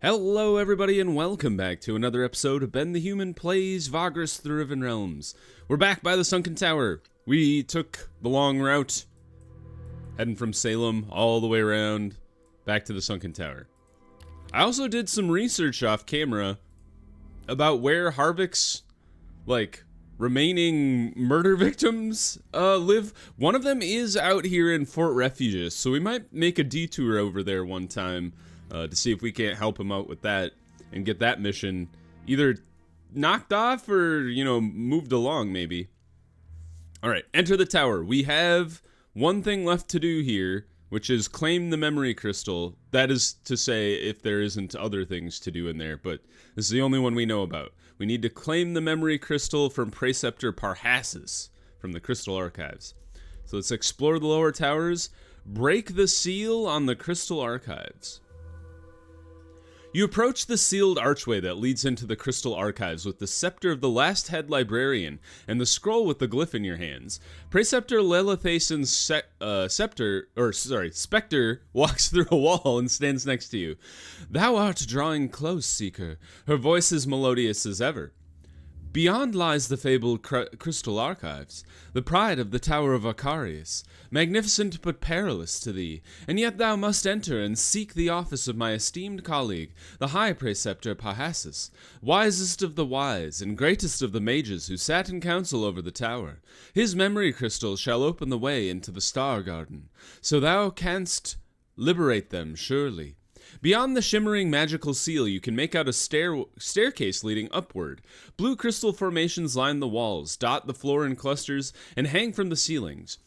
Hello everybody and welcome back to another episode of Ben the Human Plays Vagrus the Riven Realms. We're back by the Sunken Tower. We took the long route, heading from Salem all the way around, back to the Sunken Tower. I also did some research off camera about where Harvick's, remaining murder victims, live. One of them is out here in Fort Refuges, so we might make a detour over there one time, to see if we can't help him out with that and get that mission either knocked off or, moved along maybe. Alright, enter the tower. We have one thing left to do here, which is claim the memory crystal. That is to say, if there isn't other things to do in there, but this is the only one we know about. We need to claim the memory crystal from Preceptor Parhassus from the Crystal Archives. So let's explore the lower towers, break the seal on the Crystal Archives. You approach the sealed archway that leads into the Crystal Archives with the scepter of the last head librarian and the scroll with the glyph in your hands. Preceptor Lelithason's specter walks through a wall and stands next to you. Thou art drawing close, Seeker. Her voice is melodious as ever. Beyond lies the fabled Crystal Archives, the pride of the Tower of Acarius, magnificent but perilous to thee, and yet thou must enter and seek the office of my esteemed colleague, the High Preceptor Parhassus, wisest of the wise and greatest of the mages who sat in council over the tower. His memory crystal shall open the way into the Star Garden, so thou canst liberate them surely. Beyond the shimmering magical seal, you can make out a staircase leading upward. Blue crystal formations line the walls, dot the floor in clusters, and hang from the ceilings.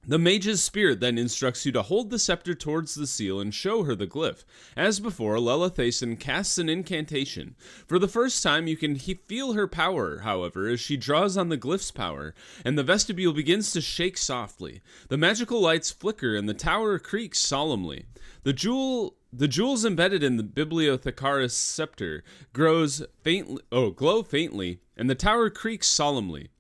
The mage's spirit then instructs you to hold the scepter towards the seal and show her the glyph. As before, Lelithason casts an incantation. For the first time, you can feel her power, however, as she draws on the glyph's power, and the vestibule begins to shake softly. The magical lights flicker and the tower creaks solemnly. The jewels embedded in the Bibliothecaris scepter glow faintly, and the tower creaks solemnly.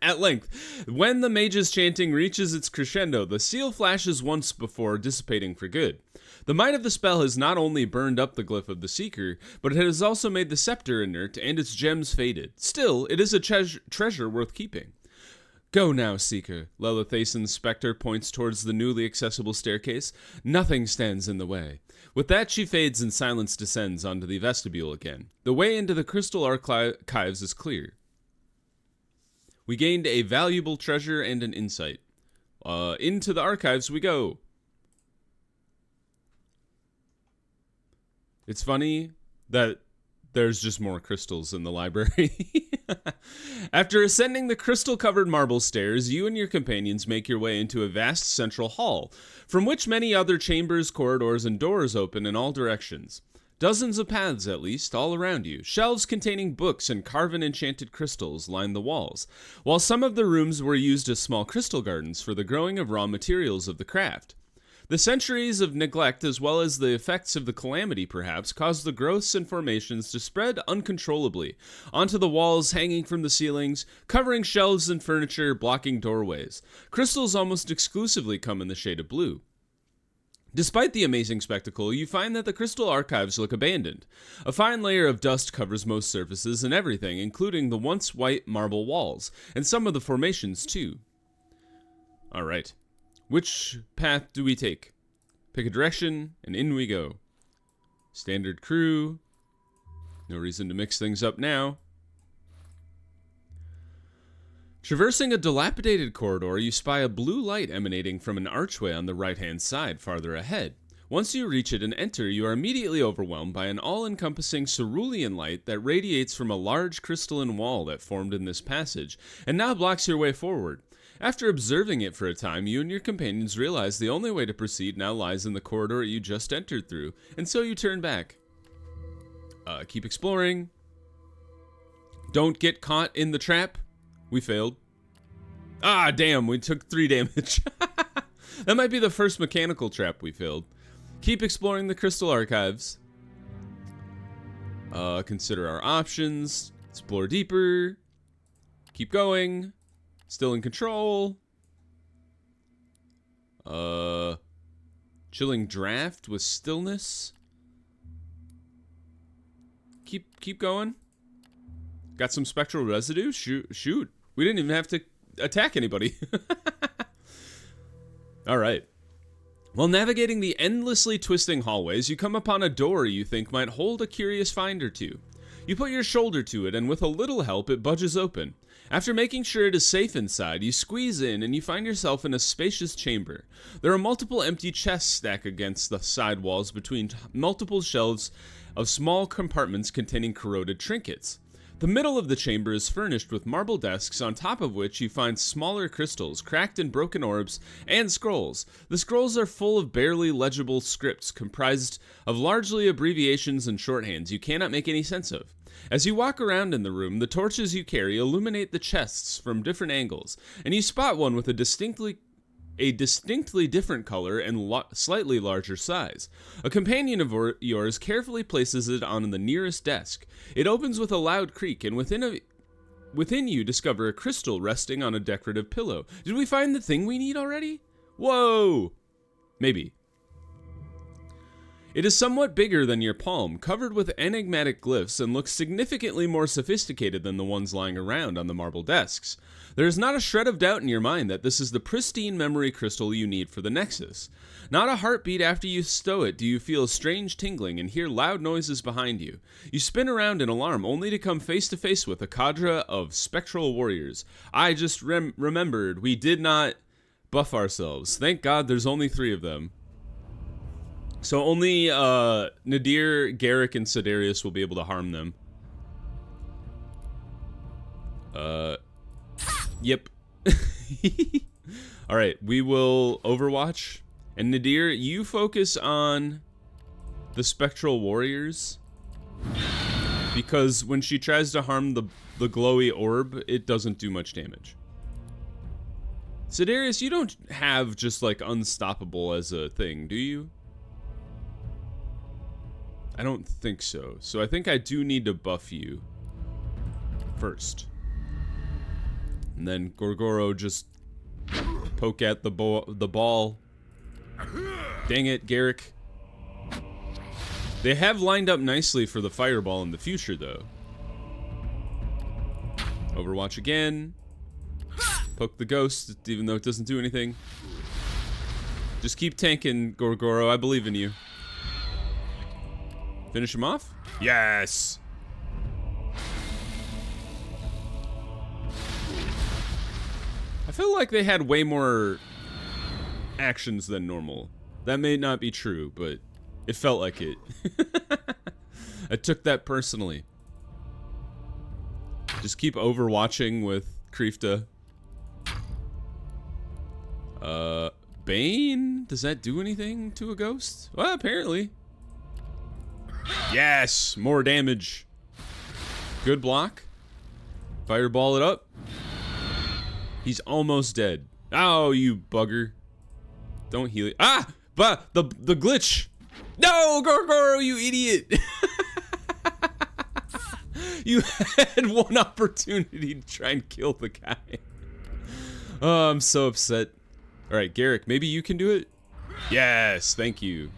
At length, when the mage's chanting reaches its crescendo, the seal flashes once before dissipating for good. The might of the spell has not only burned up the glyph of the Seeker, but it has also made the scepter inert and its gems faded. Still, it is a treasure worth keeping. Go now, Seeker. Lelithason's specter points towards the newly accessible staircase. Nothing stands in the way. With that, she fades and silence descends onto the vestibule again. The way into the Crystal Archives is clear. We gained a valuable treasure and an insight. Into the archives we go. It's funny that there's just more crystals in the library. After ascending the crystal-covered marble stairs, you and your companions make your way into a vast central hall, from which many other chambers, corridors, and doors open in all directions. Dozens of paths, at least, all around you. Shelves containing books and carven enchanted crystals line the walls, while some of the rooms were used as small crystal gardens for the growing of raw materials of the craft. The centuries of neglect, as well as the effects of the calamity, perhaps, caused the growths and formations to spread uncontrollably onto the walls, hanging from the ceilings, covering shelves and furniture, blocking doorways. Crystals almost exclusively come in the shade of blue. Despite the amazing spectacle, you find that the Crystal Archives look abandoned. A fine layer of dust covers most surfaces and everything, including the once white marble walls, and some of the formations, too. Alright. Which path do we take? Pick a direction, and in we go. Standard crew. No reason to mix things up now. Traversing a dilapidated corridor, you spy a blue light emanating from an archway on the right-hand side, farther ahead. Once you reach it and enter, you are immediately overwhelmed by an all-encompassing cerulean light that radiates from a large crystalline wall that formed in this passage, and now blocks your way forward. After observing it for a time, you and your companions realize the only way to proceed now lies in the corridor you just entered through, and so you turn back. Keep exploring. Don't get caught in the trap. We failed. Ah, damn, we took 3 damage. That might be the first mechanical trap we failed. Keep exploring the Crystal Archives. Consider our options. Explore deeper. Keep going. Still in control. Chilling draft with stillness. Keep going. Got some spectral residue? Shoot. We didn't even have to attack anybody. Alright. While navigating the endlessly twisting hallways, you come upon a door you think might hold a curious find or two. You put your shoulder to it, and with a little help, it budges open. After making sure it is safe inside, you squeeze in and you find yourself in a spacious chamber. There are multiple empty chests stacked against the side walls between multiple shelves of small compartments containing corroded trinkets. The middle of the chamber is furnished with marble desks, on top of which you find smaller crystals, cracked and broken orbs, and scrolls. The scrolls are full of barely legible scripts comprised of largely abbreviations and shorthands you cannot make any sense of. As you walk around in the room, the torches you carry illuminate the chests from different angles, and you spot one with a distinctly different color and slightly larger size. A companion of yours carefully places it on the nearest desk. It opens with a loud creak, and within you discover a crystal resting on a decorative pillow. Did we find the thing we need already? Whoa! Maybe. It is somewhat bigger than your palm, covered with enigmatic glyphs, and looks significantly more sophisticated than the ones lying around on the marble desks. There is not a shred of doubt in your mind that this is the pristine memory crystal you need for the Nexus. Not a heartbeat after you stow it do you feel a strange tingling and hear loud noises behind you. You spin around in alarm, only to come face to face with a cadre of spectral warriors. I just remembered we did not buff ourselves. Thank God there's only 3 of them. So only Nadir, Garrick, and Sidarius will be able to harm them. Yep. Alright, we will Overwatch. And Nadir, you focus on the spectral warriors. Because when she tries to harm the glowy orb, it doesn't do much damage. Sidarius, you don't have just like unstoppable as a thing, do you? I don't think so. So I think I do need to buff you first. And then Gorgoro just poke at the ball. Dang it, Garrick. They have lined up nicely for the fireball in the future, though. Overwatch again. Poke the ghost, even though it doesn't do anything. Just keep tanking, Gorgoro. I believe in you. Finish him off? Yes! I feel like they had way more actions than normal. That may not be true, but it felt like it. I took that personally. Just keep overwatching with Kreefta. Bane? Does that do anything to a ghost? Well, apparently. Yes! More damage. Good block. Fireball it up. He's almost dead. Oh, you bugger. Don't heal it. Ah! But the glitch. No, Gorgoro, you idiot. You had one opportunity to try and kill the guy. Oh, I'm so upset. All right, Garrick, maybe you can do it? Yes, thank you.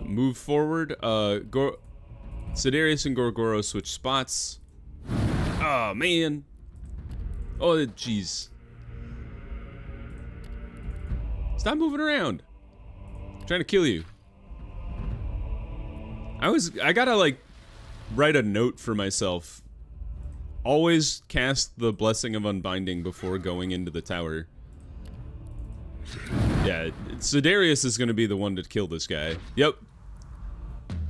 Move forward. Sidarius and Gorgoro switch spots. Oh, man. Oh, jeez. Stop moving around. I'm trying to kill you. I gotta, like, write a note for myself. Always cast the Blessing of Unbinding before going into the tower. Yeah, Sidarius is gonna be the one to kill this guy. Yep.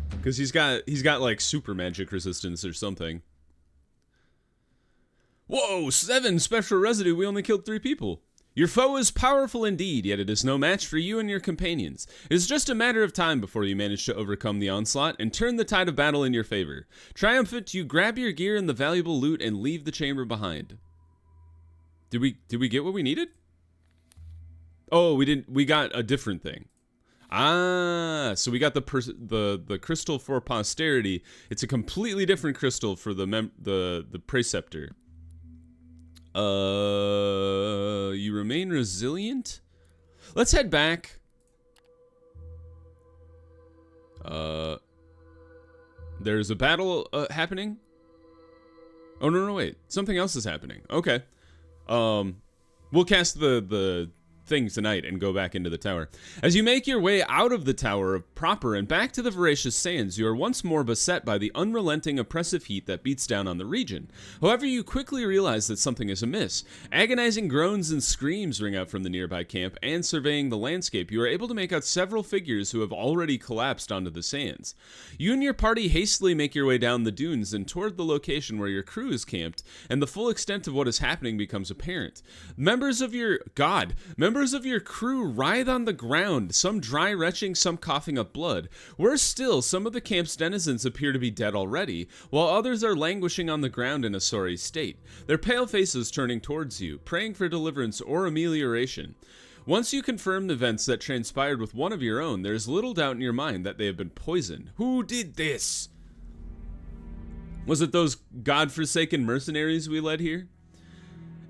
Because he's got like super magic resistance or something. Whoa, 7 spectral residue, we only killed 3 people. Your foe is powerful indeed, yet it is no match for you and your companions. It is just a matter of time before you manage to overcome the onslaught and turn the tide of battle in your favor. Triumphant, you grab your gear and the valuable loot and leave the chamber behind. Did we get what we needed? Oh, we didn't. We got a different thing. Ah, so we got the crystal for posterity. It's a completely different crystal for the preceptor. You remain resilient? Let's head back There's a battle happening. Oh, no, wait. Something else is happening. Okay. We'll cast the thing tonight and go back into the tower. As you make your way out of the tower proper and back to the voracious sands, you are once more beset by the unrelenting oppressive heat that beats down on the region. However, you quickly realize that something is amiss. Agonizing groans and screams ring out from the nearby camp, and surveying the landscape, you are able to make out several figures who have already collapsed onto the sands. You and your party hastily make your way down the dunes and toward the location where your crew is camped, and the full extent of what is happening becomes apparent. Members of your crew writhe on the ground, some dry retching, some coughing up blood. Worse still, some of the camp's denizens appear to be dead already, while others are languishing on the ground in a sorry state, their pale faces turning towards you, praying for deliverance or amelioration. Once you confirm the events that transpired with one of your own, there is little doubt in your mind that they have been poisoned. Who did this? Was it those godforsaken mercenaries we led here?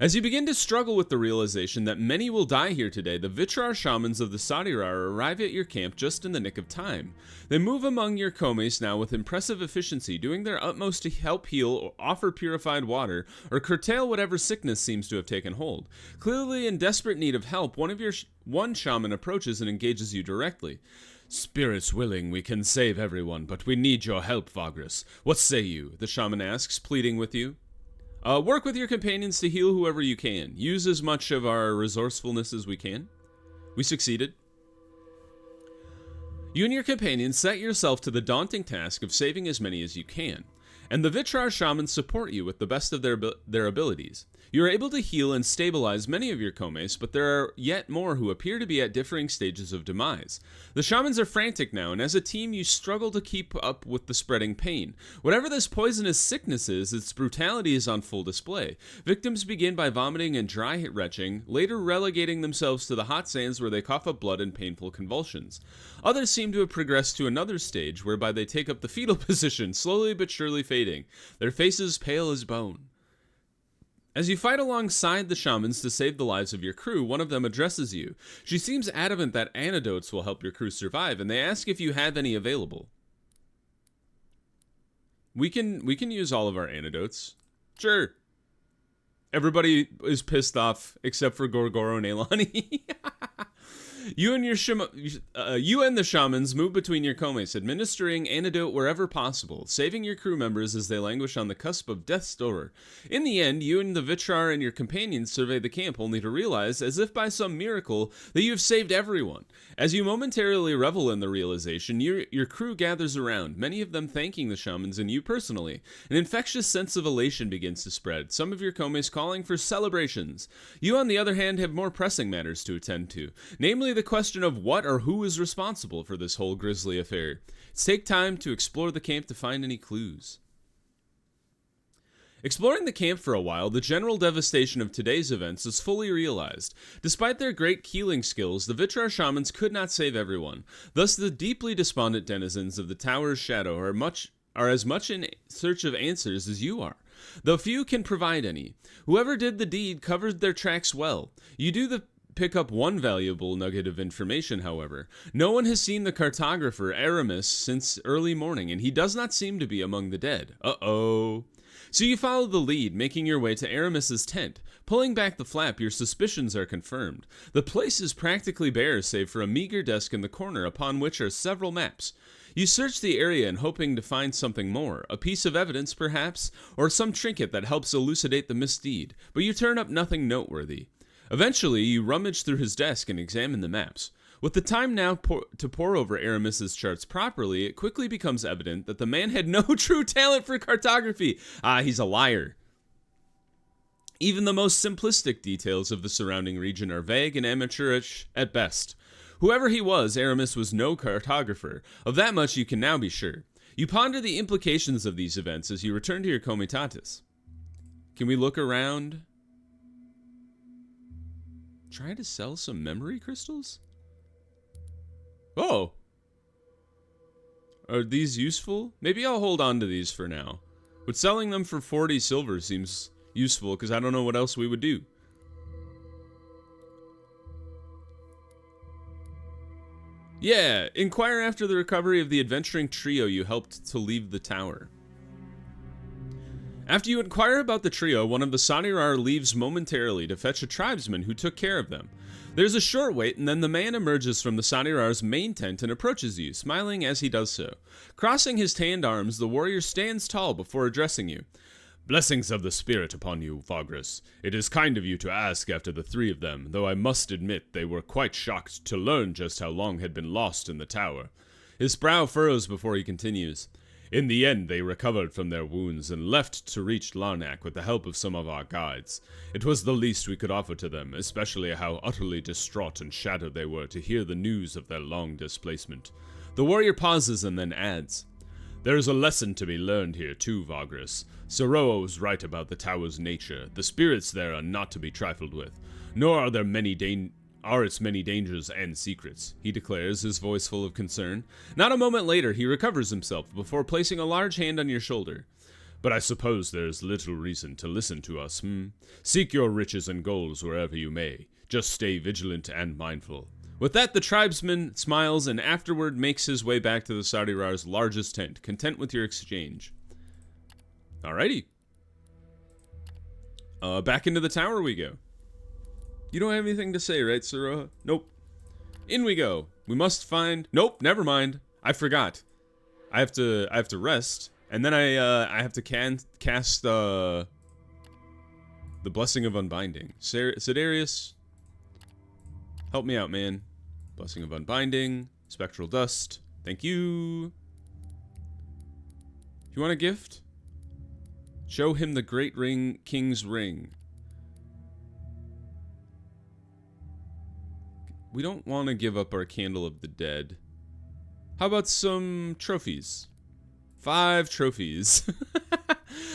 As you begin to struggle with the realization that many will die here today, the Vitrar shamans of the Sadirar arrive at your camp just in the nick of time. They move among your komes now with impressive efficiency, doing their utmost to help heal or offer purified water or curtail whatever sickness seems to have taken hold. Clearly in desperate need of help, one shaman approaches and engages you directly. Spirits willing, we can save everyone, but we need your help, Vagrus. What say you? The shaman asks, pleading with you. Work with your companions to heal whoever you can. Use as much of our resourcefulness as we can. We succeeded. You and your companions set yourself to the daunting task of saving as many as you can, and the Vitrar shamans support you with the best of their abilities. You are able to heal and stabilize many of your komes, but there are yet more who appear to be at differing stages of demise. The shamans are frantic now, and as a team you struggle to keep up with the spreading pain. Whatever this poisonous sickness is, its brutality is on full display. Victims begin by vomiting and dry retching, later relegating themselves to the hot sands where they cough up blood in painful convulsions. Others seem to have progressed to another stage, whereby they take up the fetal position, slowly but surely fading, their faces pale as bone. As you fight alongside the shamans to save the lives of your crew, one of them addresses you. She seems adamant that antidotes will help your crew survive, and they ask if you have any available. We can use all of our antidotes. Sure. Everybody is pissed off except for Gorgoro and Elani. You and the shamans move between your komes, administering antidote wherever possible, saving your crew members as they languish on the cusp of death's door. In the end, you and the Vitrar and your companions survey the camp, only to realize, as if by some miracle, that you have saved everyone. As you momentarily revel in the realization, your crew gathers around, many of them thanking the shamans and you personally. An infectious sense of elation begins to spread, some of your komes calling for celebrations. You, on the other hand, have more pressing matters to attend to, namely the question of what or who is responsible for this whole grisly affair. Take time to explore the camp to find any clues. Exploring the camp for a while, the general devastation of today's events is fully realized. Despite their great healing skills, the Vitrar shamans could not save everyone. Thus, the deeply despondent denizens of the tower's shadow are as much in search of answers as you are, though few can provide any. Whoever did the deed covered their tracks well. You do pick up one valuable nugget of information, however. No one has seen the cartographer Aramis since early morning, and he does not seem to be among the dead. Uh-oh. So you follow the lead, making your way to Aramis's tent. Pulling back the flap, your suspicions are confirmed. The place is practically bare, save for a meager desk in the corner upon which are several maps. You search the area in hoping to find something more, a piece of evidence perhaps, or some trinket that helps elucidate the misdeed, but you turn up nothing noteworthy. Eventually, you rummage through his desk and examine the maps. With the time now to pore over Aramis's charts properly, it quickly becomes evident that the man had no true talent for cartography. He's a liar. Even the most simplistic details of the surrounding region are vague and amateurish at best. Whoever he was, Aramis was no cartographer. Of that much you can now be sure. You ponder the implications of these events as you return to your comitatus. Can we look around? Try to sell some memory crystals? Oh. Are these useful? Maybe I'll hold on to these for now. But selling them for 40 silver seems useful because I don't know what else we would do. Yeah, inquire after the recovery of the adventuring trio you helped to leave the tower. After you inquire about the trio, one of the Sanirar leaves momentarily to fetch a tribesman who took care of them. There's a short wait, and then the man emerges from the Sanirar's main tent and approaches you, smiling as he does so. Crossing his tanned arms, the warrior stands tall before addressing you. Blessings of the spirit upon you, Vagrus. It is kind of you to ask after the three of them, though I must admit they were quite shocked to learn just how long had been lost in the tower. His brow furrows before he continues. In the end, they recovered from their wounds and left to reach Larnak with the help of some of our guides. It was the least we could offer to them, especially how utterly distraught and shattered they were to hear the news of their long displacement. The warrior pauses and then adds, There is a lesson to be learned here too, Vagrus. Saroa was right about the tower's nature. The spirits there are not to be trifled with, nor are there its many dangers and secrets, he declares, his voice full of concern. Not a moment later, he recovers himself before placing a large hand on your shoulder. But I suppose there is little reason to listen to us, Seek your riches and goals wherever you may. Just stay vigilant and mindful. With that, the tribesman smiles and afterward makes his way back to the Sadirar's largest tent, content with your exchange. Alrighty. Back into the tower we go. You don't have anything to say, right, Saroa? Nope. In we go. We must find... Nope, never mind. I forgot. I have to rest, and then I have to cast the Blessing of Unbinding. Sidarius, help me out, man. Blessing of Unbinding, Spectral Dust. Thank you. You want a gift? Show him the Great King's Ring. We don't want to give up our Candle of the Dead. How about some trophies? 5 trophies.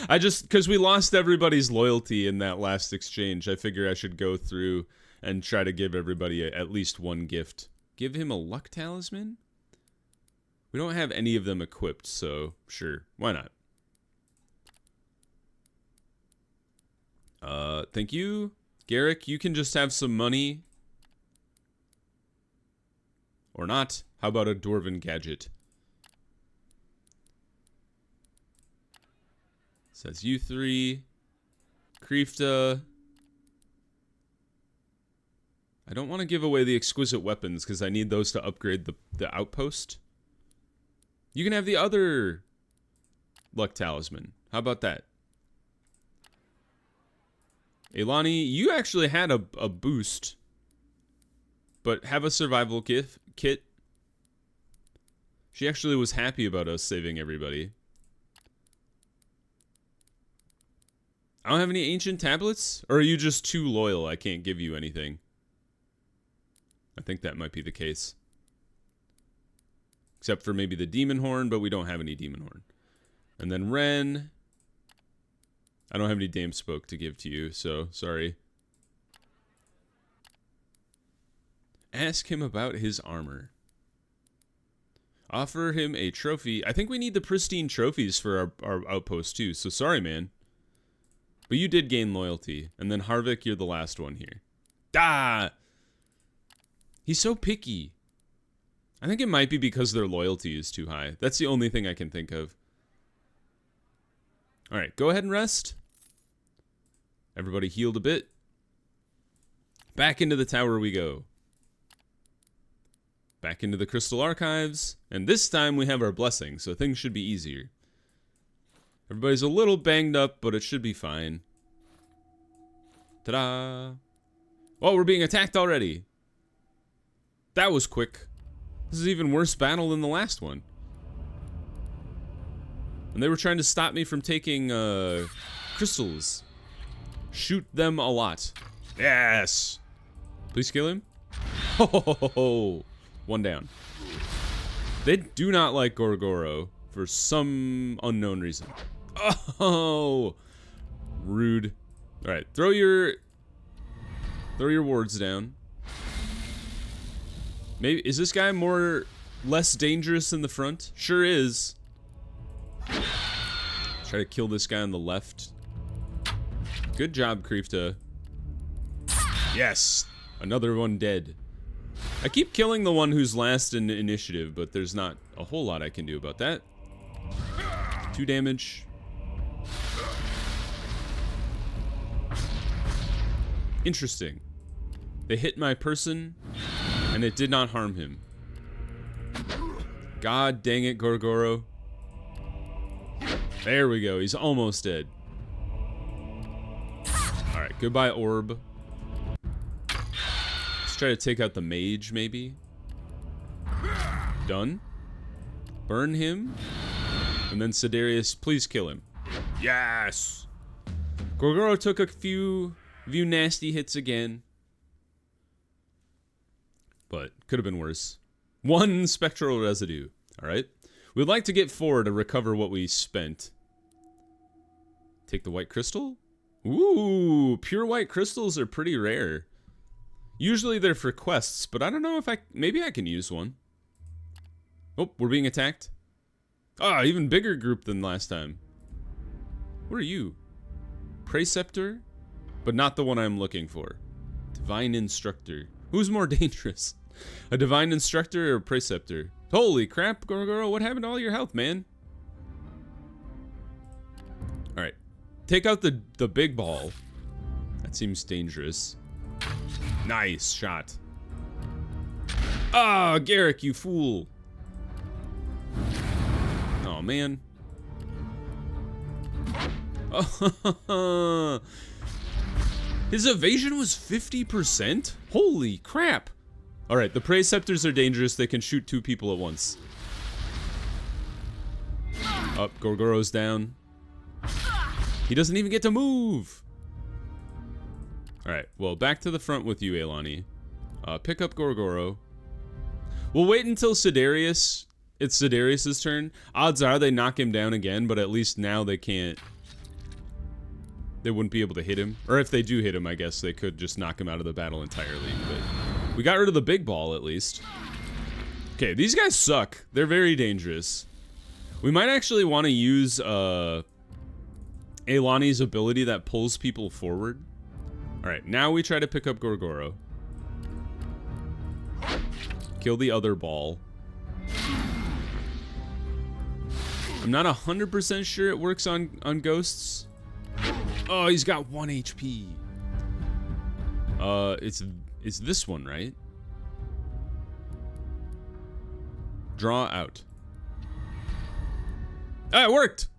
Because we lost everybody's loyalty in that last exchange, I figure I should go through and try to give everybody at least one gift. Give him a luck talisman? We don't have any of them equipped, so sure, why not? Thank you. Garrick, you can just have some money. Or not. How about a dwarven gadget? Says you 3. Kreefta. I don't want to give away the exquisite weapons because I need those to upgrade the outpost. You can have the other luck talisman. How about that? Elani, you actually had a boost, but have a survival kit. She actually was happy about us saving everybody. I don't have any ancient tablets? Or are you just too loyal? I can't give you anything. I think that might be the case. Except for maybe the demon horn, but we don't have any demon horn. And then Ren. I don't have any Dame Spoke to give to you, so sorry. Ask him about his armor. Offer him a trophy. I think we need the pristine trophies for our outpost too, so sorry, man. But you did gain loyalty. And then Harvick, you're the last one here. Ah! He's so picky. I think it might be because their loyalty is too high. That's the only thing I can think of. Alright, go ahead and rest. Everybody healed a bit. Back into the tower we go. Back into the Crystal Archives. And this time we have our blessing, so things should be easier. Everybody's a little banged up, but it should be fine. Ta-da! Oh, we're being attacked already. That was quick. This is even worse battle than the last one. And they were trying to stop me from taking crystals. Shoot them a lot. Yes! Please kill him. Ho ho ho ho! One down. They do not like Gorgoro for some unknown reason. Oh! Rude. Alright, throw your wards down. Maybe is this guy less dangerous in the front? Sure is. Try to kill this guy on the left. Good job, Kreefta. Yes! Another one dead. I keep killing the one who's last in initiative, but there's not a whole lot I can do about that. 2 damage. Interesting. They hit my person, and it did not harm him. God dang it, Gorgoro. There we go. He's almost dead. Alright, goodbye, orb. Let's try to take out the mage, maybe. Done. Burn him. And then Sidarius, please kill him. Yes! Gorgoro took a few nasty hits again. But could have been worse. 1 spectral residue. Alright. We'd like to get 4 to recover what we spent. Take the white crystal? Ooh, pure white crystals are pretty rare. Usually they're for quests, but I don't know if maybe I can use one. Oh, we're being attacked. Ah, even bigger group than last time. What are you? Preceptor? But not the one I'm looking for. Divine Instructor. Who's more dangerous? A Divine Instructor or a Preceptor? Holy crap, Gorgoro, what happened to all your health, man? Alright. Take out the big ball. That seems dangerous. Nice shot. Ah, Garrick, you fool. Oh, man. His evasion was 50%? Holy crap. Alright, the Preceptors are dangerous. They can shoot 2 people at once. Up, Gorgoro's down. He doesn't even get to move. Alright, well, back to the front with you, Eilani. Pick up Gorgoro. We'll wait until Sidarius. It's Sidarius' turn. Odds are they knock him down again, but at least now they can't. They wouldn't be able to hit him. Or if they do hit him, I guess they could just knock him out of the battle entirely. But we got rid of the big ball, at least. Okay, these guys suck. They're very dangerous. We might actually want to use Eilani's ability that pulls people forward. Alright, now we try to pick up Gorgoro. Kill the other ball. I'm not 100% sure it works on ghosts. Oh, he's got 1 HP. It's this one, right? Draw out. Ah, it worked!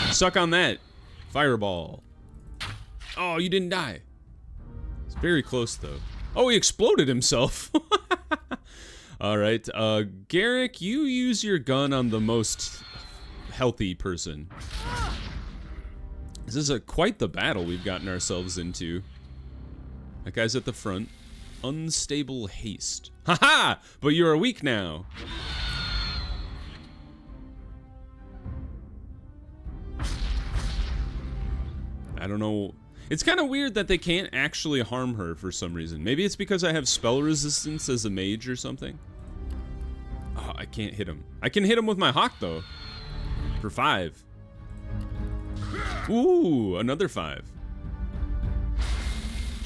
Suck on that. Fireball. Oh, you didn't die. It's very close, though. Oh, he exploded himself. Alright, Garrick, you use your gun on the most healthy person. This is quite the battle we've gotten ourselves into. That guy's at the front. Unstable haste. Haha! But you are weak now. I don't know. It's kind of weird that they can't actually harm her for some reason. Maybe it's because I have spell resistance as a mage or something. Oh, I can't hit him. I can hit him with my hawk, though. For 5. Ooh, another 5.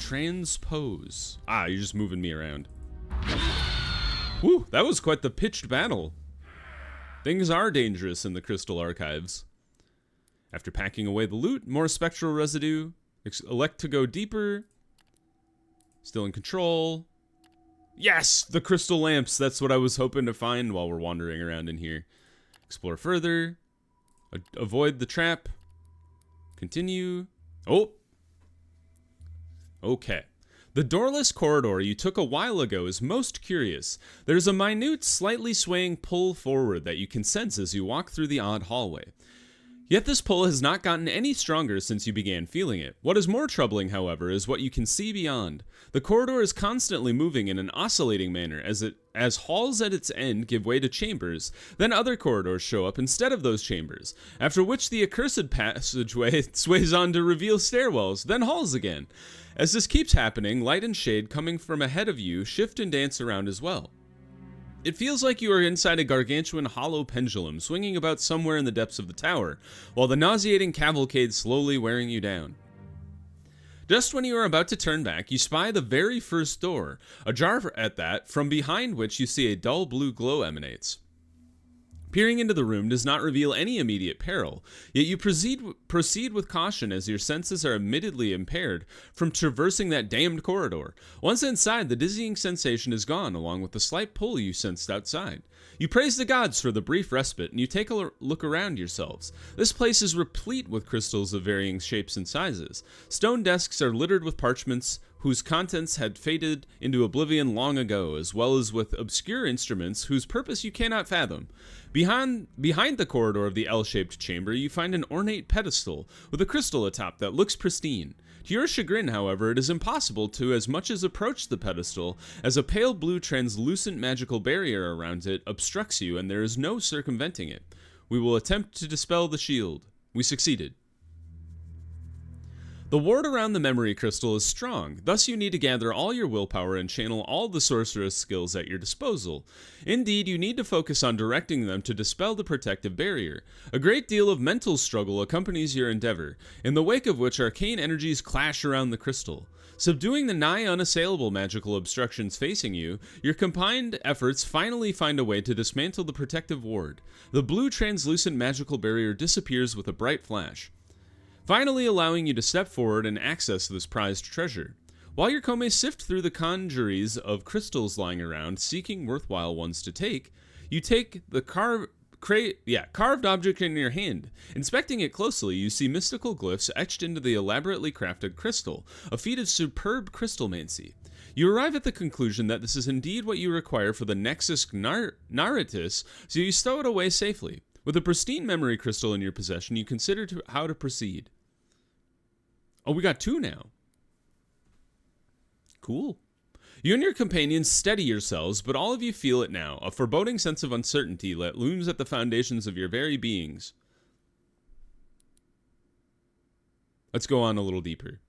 Transpose. Ah, you're just moving me around. Woo, that was quite the pitched battle. Things are dangerous in the Crystal Archives. After packing away the loot, more spectral residue. Elect to go deeper. Still in control. Yes! The crystal lamps. That's what I was hoping to find while we're wandering around in here. Explore further. Avoid the trap. Continue. Oh! Okay. The doorless corridor you took a while ago is most curious. There's a minute, slightly swaying pull forward that you can sense as you walk through the odd hallway. Yet this pull has not gotten any stronger since you began feeling it. What is more troubling, however, is what you can see beyond. The corridor is constantly moving in an oscillating manner as halls at its end give way to chambers, then other corridors show up instead of those chambers, after which the accursed passageway sways on to reveal stairwells, then halls again. As this keeps happening, light and shade coming from ahead of you shift and dance around as well. It feels like you are inside a gargantuan hollow pendulum swinging about somewhere in the depths of the tower, while the nauseating cavalcade slowly wearing you down. Just when you are about to turn back, you spy the very first door, ajar at that, from behind which you see a dull blue glow emanates. Peering into the room does not reveal any immediate peril, yet you proceed with caution as your senses are admittedly impaired from traversing that damned corridor. Once inside, the dizzying sensation is gone, along with the slight pull you sensed outside. You praise the gods for the brief respite, and you take a look around yourselves. This place is replete with crystals of varying shapes and sizes. Stone desks are littered with parchments whose contents had faded into oblivion long ago, as well as with obscure instruments whose purpose you cannot fathom. Behind the corridor of the L-shaped chamber, you find an ornate pedestal with a crystal atop that looks pristine. To your chagrin, however, it is impossible to as much as approach the pedestal, as a pale blue translucent magical barrier around it obstructs you, and there is no circumventing it. We will attempt to dispel the shield. We succeeded. The ward around the memory crystal is strong, thus you need to gather all your willpower and channel all the sorceress skills at your disposal. Indeed, you need to focus on directing them to dispel the protective barrier. A great deal of mental struggle accompanies your endeavor, in the wake of which arcane energies clash around the crystal. Subduing the nigh unassailable magical obstructions facing you, your combined efforts finally find a way to dismantle the protective ward. The blue translucent magical barrier disappears with a bright flash, finally allowing you to step forward and access this prized treasure. While your Kome sift through the conjuries of crystals lying around, seeking worthwhile ones to take, you take the carved object in your hand. Inspecting it closely, you see mystical glyphs etched into the elaborately crafted crystal, a feat of superb crystalmancy. You arrive at the conclusion that this is indeed what you require for the Nexus Naritus, so you stow it away safely. With a pristine memory crystal in your possession, you consider how to proceed. Oh, we got 2 now. Cool. You and your companions steady yourselves, but all of you feel it now, a foreboding sense of uncertainty that looms at the foundations of your very beings. Let's go on a little deeper.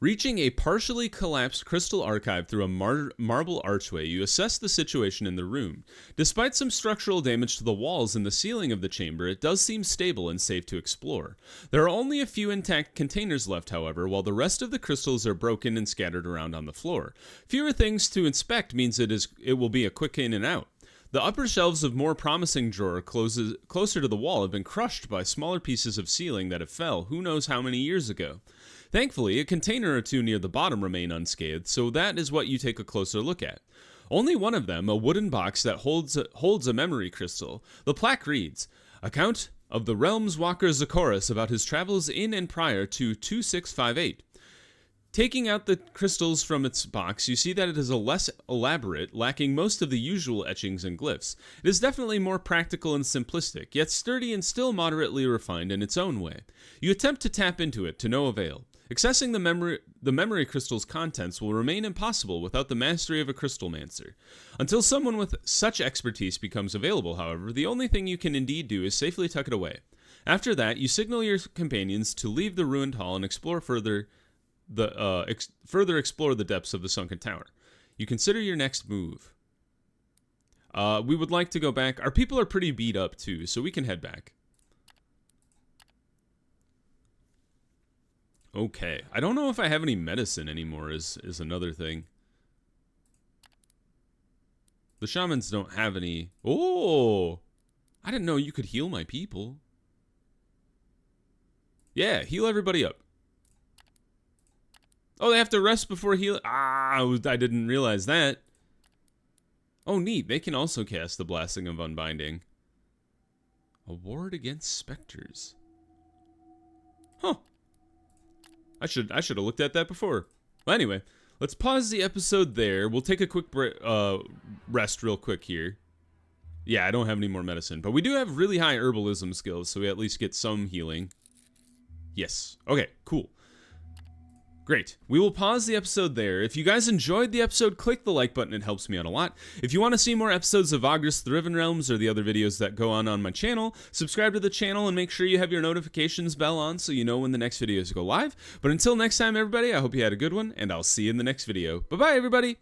Reaching a partially collapsed crystal archive through a marble archway, you assess the situation in the room. Despite some structural damage to the walls and the ceiling of the chamber, it does seem stable and safe to explore. There are only a few intact containers left, however, while the rest of the crystals are broken and scattered around on the floor. Fewer things to inspect means it will be a quick in and out. The upper shelves of more promising drawer closer to the wall have been crushed by smaller pieces of ceiling that have fell who knows how many years ago. Thankfully, a container or two near the bottom remain unscathed, so that is what you take a closer look at. Only one of them, a wooden box that holds a memory crystal. The plaque reads, "Account of the Realm's Walker Zakoris about his travels in and prior to 2658. Taking out the crystals from its box, you see that it is a less elaborate, lacking most of the usual etchings and glyphs. It is definitely more practical and simplistic, yet sturdy and still moderately refined in its own way. You attempt to tap into it, to no avail. Accessing the memory crystal's contents will remain impossible without the mastery of a crystalmancer. Until someone with such expertise becomes available, however, the only thing you can indeed do is safely tuck it away. After that, you signal your companions to leave the ruined hall and explore further explore the depths of the sunken tower. You consider your next move. We would like to go back. Our people are pretty beat up too, so we can head back. Okay. I don't know if I have any medicine anymore is another thing. The shamans don't have any. Oh! I didn't know you could heal my people. Yeah, heal everybody up. Oh, they have to rest before healing. I didn't realize that. Oh, neat. They can also cast the Blasting of Unbinding. A ward against specters. Huh. I should have looked at that before. Well, anyway, let's pause the episode there. We'll take a quick rest real quick here. Yeah, I don't have any more medicine, but we do have really high herbalism skills, so we at least get some healing. Yes. Okay, cool. Great. We will pause the episode there. If you guys enjoyed the episode, click the like button. It helps me out a lot. If you want to see more episodes of Vagrus, the Riven Realms, or the other videos that go on my channel, subscribe to the channel and make sure you have your notifications bell on so you know when the next videos go live. But until next time, everybody, I hope you had a good one, and I'll see you in the next video. Bye-bye, everybody!